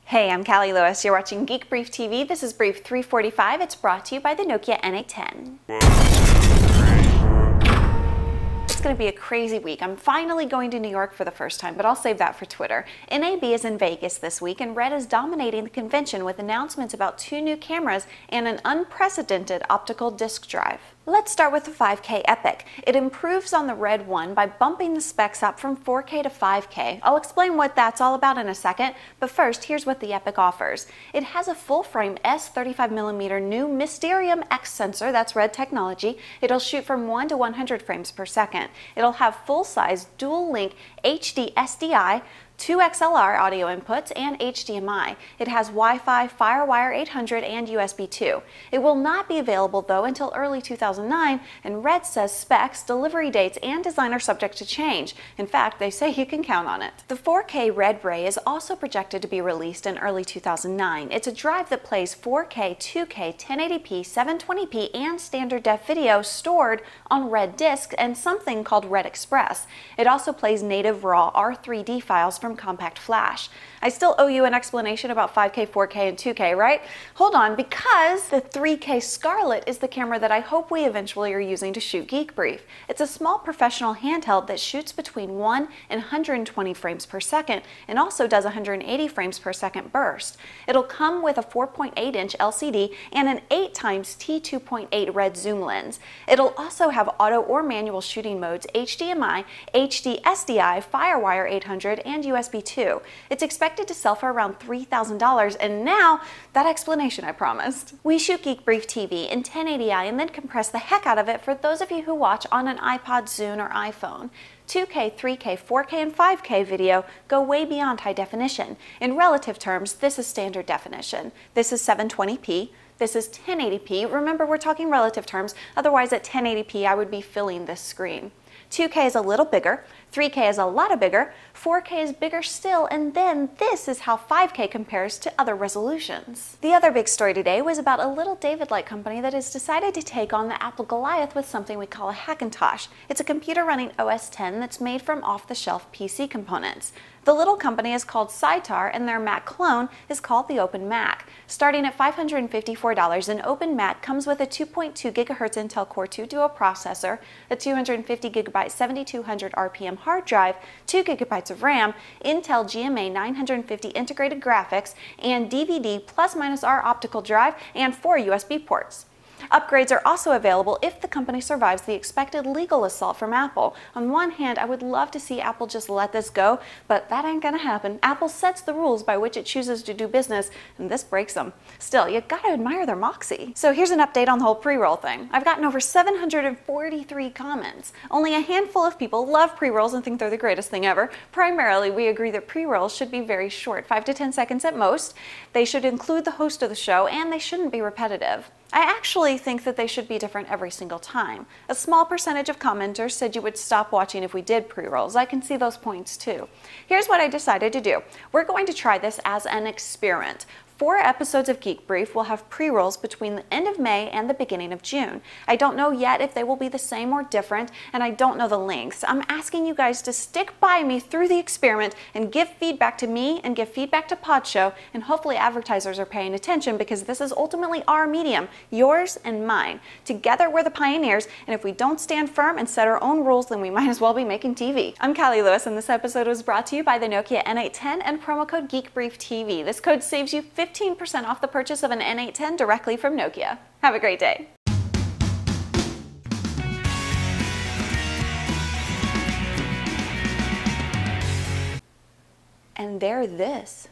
Hey, I'm Callie Lewis. You're watching Geek Brief TV. This is Brief 345. It's brought to you by the Nokia N810. It's going to be a crazy week. I'm finally going to New York for the first time, but I'll save that for Twitter. NAB is in Vegas this week, and Red is dominating the convention with announcements about 2 new cameras and an unprecedented optical disc drive. Let's start with the 5K Epic. It improves on the Red one by bumping the specs up from 4K to 5K. I'll explain what that's all about in a second, but first, here's what the Epic offers. It has a full-frame S35mm new Mysterium X sensor, that's Red technology. It'll shoot from 1 to 100 frames per second. It'll have full-size dual-link HD SDI, 2 XLR audio inputs, and HDMI. It has Wi-Fi, FireWire 800, and USB 2. It will not be available, though, until early 2009, and Red says specs, delivery dates, and design are subject to change. In fact, they say you can count on it. The 4K Red Ray is also projected to be released in early 2009. It's a drive that plays 4K, 2K, 1080p, 720p, and standard def video stored on Red discs and something called Red Express. It also plays native RAW R3D files from Compact Flash. I still owe you an explanation about 5K, 4K, and 2K, right? Hold on, because the 3K Scarlett is the camera that I hope we eventually are using to shoot Geek Brief. It's a small professional handheld that shoots between 1 and 120 frames per second and also does 180 frames per second burst. It'll come with a 4.8-inch LCD and an 8x t2.8 Red zoom lens. It'll also have auto or manual shooting modes, HDMI, HD SDI, FireWire 800, and USB 2. It's expected to sell for around $3,000, and now that explanation I promised. We shoot Geek Brief TV in 1080i and then compress the heck out of it for those of you who watch on an iPod, Zune, or iPhone. 2K, 3K, 4K, and 5K video go way beyond high definition. In relative terms, this is standard definition. This is 720p. This is 1080p. Remember, we're talking relative terms. Otherwise, at 1080p, I would be filling this screen. 2K is a little bigger, 3K is a lot bigger, 4K is bigger still, and then this is how 5K compares to other resolutions. The other big story today was about a little David-like company that has decided to take on the Apple Goliath with something we call a Hackintosh. It's a computer running OS X that's made from off-the-shelf PC components. The little company is called Sitar, and their Mac clone is called the Open Mac. Starting at $554, an Open Mac comes with a 2.2 GHz Intel Core 2 Duo processor, a 250 GB 7200 RPM hard drive, 2 GB of RAM, Intel GMA 950 integrated graphics, and DVD ±R optical drive, and 4 USB ports. Upgrades are also available if the company survives the expected legal assault from Apple. On one hand, I would love to see Apple just let this go, but that ain't gonna happen. Apple sets the rules by which it chooses to do business, and this breaks them. Still, you gotta admire their moxie. So here's an update on the whole pre-roll thing. I've gotten over 743 comments. Only a handful of people love pre-rolls and think they're the greatest thing ever. Primarily, we agree that pre-rolls should be very short, 5 to 10 seconds at most. They should include the host of the show, and they shouldn't be repetitive. I actually think that they should be different every single time. A small percentage of commenters said you would stop watching if we did pre-rolls. I can see those points too. Here's what I decided to do. We're going to try this as an experiment. 4 episodes of Geek Brief will have pre-rolls between the end of May and the beginning of June. I don't know yet if they will be the same or different, and I don't know the lengths. I'm asking you guys to stick by me through the experiment and give feedback to me and give feedback to Podshow, and hopefully advertisers are paying attention because this is ultimately our medium, yours and mine. Together we're the pioneers, and if we don't stand firm and set our own rules, then we might as well be making TV. I'm Callie Lewis, and this episode was brought to you by the Nokia N810 and promo code Geek Brief TV. This code saves you 15% off the purchase of an N810 directly from Nokia. Have a great day. And there this.